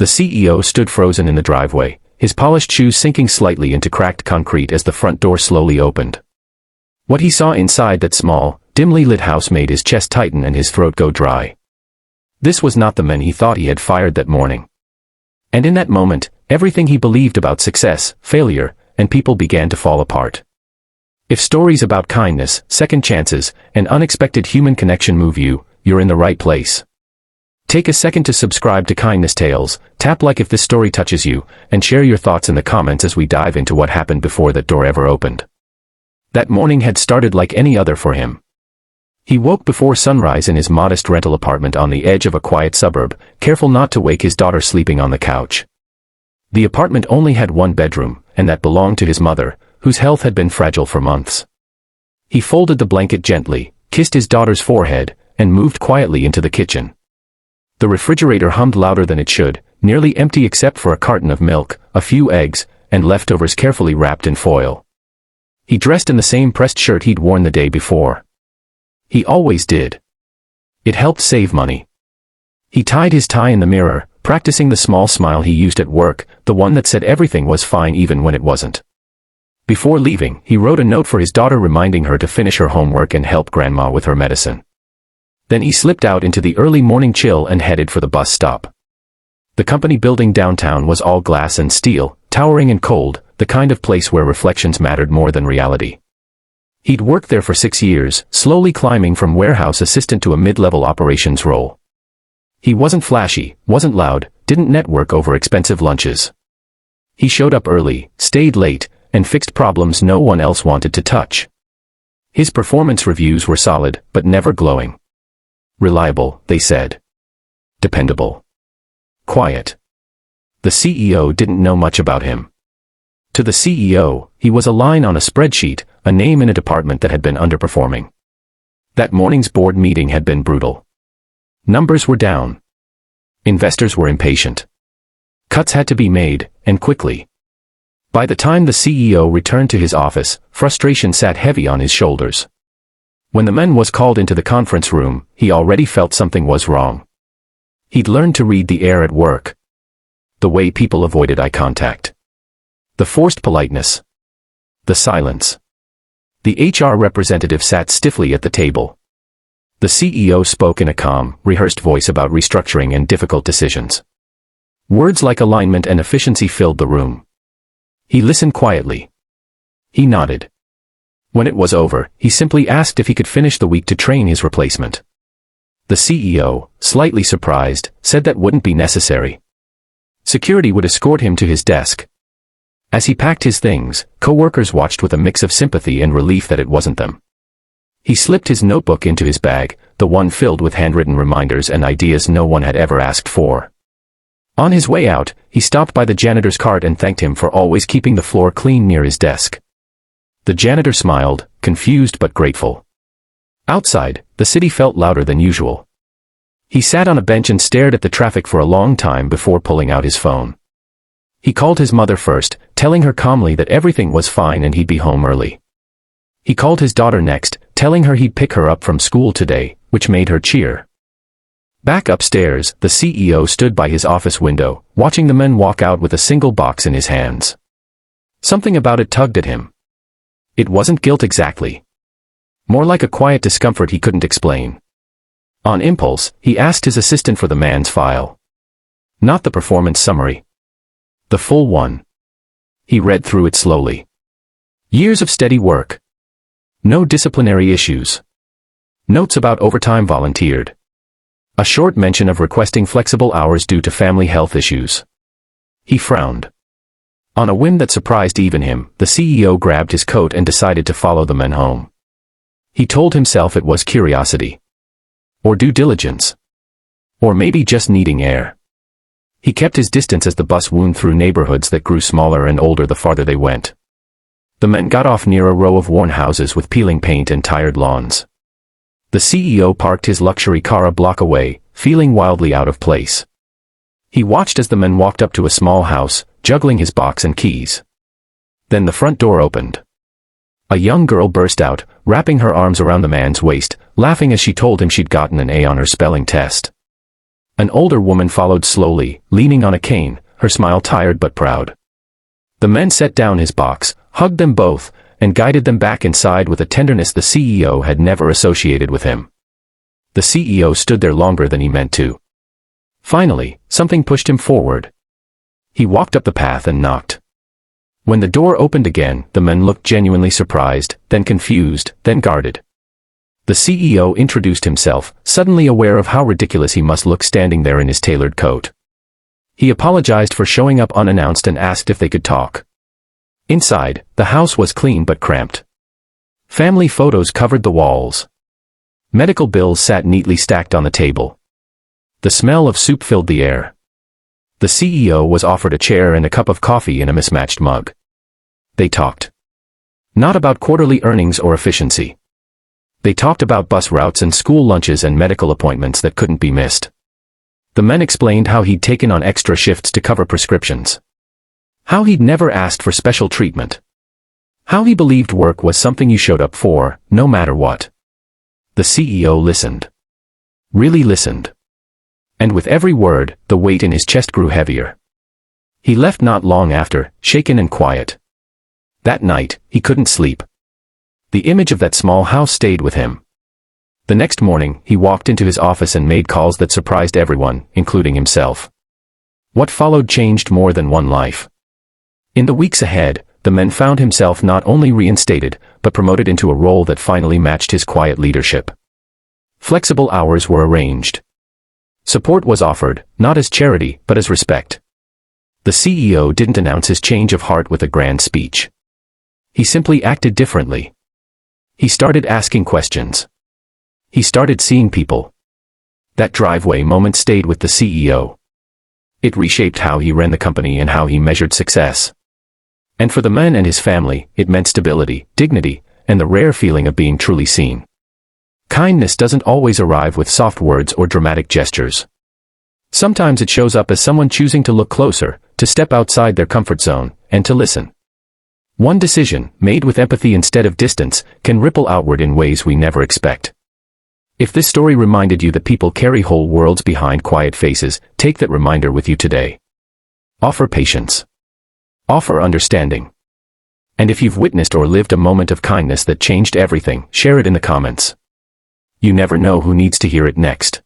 The CEO stood frozen in the driveway, his polished shoes sinking slightly into cracked concrete as the front door slowly opened. What he saw inside that small, dimly lit house made his chest tighten and his throat go dry. This was not the man he thought he had fired that morning. And in that moment, everything he believed about success, failure, and people began to fall apart. If stories about kindness, second chances, and unexpected human connection move you, you're in the right place. Take a second to subscribe to Kindness Tales, tap like if this story touches you, and share your thoughts in the comments as we dive into what happened before that door ever opened. That morning had started like any other for him. He woke before sunrise in his modest rental apartment on the edge of a quiet suburb, careful not to wake his daughter sleeping on the couch. The apartment only had one bedroom, and that belonged to his mother, whose health had been fragile for months. He folded the blanket gently, kissed his daughter's forehead, and moved quietly into the kitchen. The refrigerator hummed louder than it should, nearly empty except for a carton of milk, a few eggs, and leftovers carefully wrapped in foil. He dressed in the same pressed shirt he'd worn the day before. He always did. It helped save money. He tied his tie in the mirror, practicing the small smile he used at work, the one that said everything was fine even when it wasn't. Before leaving, he wrote a note for his daughter reminding her to finish her homework and help Grandma with her medicine. Then he slipped out into the early morning chill and headed for the bus stop. The company building downtown was all glass and steel, towering and cold, the kind of place where reflections mattered more than reality. He'd worked there for 6 years, slowly climbing from warehouse assistant to a mid-level operations role. He wasn't flashy, wasn't loud, didn't network over expensive lunches. He showed up early, stayed late, and fixed problems no one else wanted to touch. His performance reviews were solid, but never glowing. Reliable, they said. Dependable. Quiet. The CEO didn't know much about him. To the CEO, he was a line on a spreadsheet, a name in a department that had been underperforming. That morning's board meeting had been brutal. Numbers were down. Investors were impatient. Cuts had to be made, and quickly. By the time the CEO returned to his office, frustration sat heavy on his shoulders. When the man was called into the conference room, he already felt something was wrong. He'd learned to read the air at work. The way people avoided eye contact. The forced politeness. The silence. The HR representative sat stiffly at the table. The CEO spoke in a calm, rehearsed voice about restructuring and difficult decisions. Words like alignment and efficiency filled the room. He listened quietly. He nodded. When it was over, he simply asked if he could finish the week to train his replacement. The CEO, slightly surprised, said that wouldn't be necessary. Security would escort him to his desk. As he packed his things, co-workers watched with a mix of sympathy and relief that it wasn't them. He slipped his notebook into his bag, the one filled with handwritten reminders and ideas no one had ever asked for. On his way out, he stopped by the janitor's cart and thanked him for always keeping the floor clean near his desk. The janitor smiled, confused but grateful. Outside, the city felt louder than usual. He sat on a bench and stared at the traffic for a long time before pulling out his phone. He called his mother first, telling her calmly that everything was fine and he'd be home early. He called his daughter next, telling her he'd pick her up from school today, which made her cheer. Back upstairs, the CEO stood by his office window, watching the men walk out with a single box in his hands. Something about it tugged at him. It wasn't guilt exactly. More like a quiet discomfort he couldn't explain. On impulse, he asked his assistant for the man's file. Not the performance summary. The full one. He read through it slowly. Years of steady work. No disciplinary issues. Notes about overtime volunteered. A short mention of requesting flexible hours due to family health issues. He frowned. On a whim that surprised even him, the CEO grabbed his coat and decided to follow the men home. He told himself it was curiosity. Or due diligence. Or maybe just needing air. He kept his distance as the bus wound through neighborhoods that grew smaller and older the farther they went. The men got off near a row of worn houses with peeling paint and tired lawns. The CEO parked his luxury car a block away, feeling wildly out of place. He watched as the men walked up to a small house, juggling his box and keys. Then the front door opened. A young girl burst out, wrapping her arms around the man's waist, laughing as she told him she'd gotten an A on her spelling test. An older woman followed slowly, leaning on a cane, her smile tired but proud. The men set down his box, hugged them both, and guided them back inside with a tenderness the CEO had never associated with him. The CEO stood there longer than he meant to. Finally, something pushed him forward. He walked up the path and knocked. When the door opened again, the men looked genuinely surprised, then confused, then guarded. The CEO introduced himself, suddenly aware of how ridiculous he must look standing there in his tailored coat. He apologized for showing up unannounced and asked if they could talk. Inside, the house was clean but cramped. Family photos covered the walls. Medical bills sat neatly stacked on the table. The smell of soup filled the air. The CEO was offered a chair and a cup of coffee in a mismatched mug. They talked. Not about quarterly earnings or efficiency. They talked about bus routes and school lunches and medical appointments that couldn't be missed. The men explained how he'd taken on extra shifts to cover prescriptions. How he'd never asked for special treatment. How he believed work was something you showed up for, no matter what. The CEO listened. Really listened. And with every word, the weight in his chest grew heavier. He left not long after, shaken and quiet. That night, he couldn't sleep. The image of that small house stayed with him. The next morning, he walked into his office and made calls that surprised everyone, including himself. What followed changed more than one life. In the weeks ahead, the man found himself not only reinstated, but promoted into a role that finally matched his quiet leadership. Flexible hours were arranged. Support was offered, not as charity, but as respect. The CEO didn't announce his change of heart with a grand speech. He simply acted differently. He started asking questions. He started seeing people. That driveway moment stayed with the CEO. It reshaped how he ran the company and how he measured success. And for the man and his family, it meant stability, dignity, and the rare feeling of being truly seen. Kindness doesn't always arrive with soft words or dramatic gestures. Sometimes it shows up as someone choosing to look closer, to step outside their comfort zone, and to listen. One decision, made with empathy instead of distance, can ripple outward in ways we never expect. If this story reminded you that people carry whole worlds behind quiet faces, take that reminder with you today. Offer patience. Offer understanding. And if you've witnessed or lived a moment of kindness that changed everything, share it in the comments. You never know who needs to hear it next.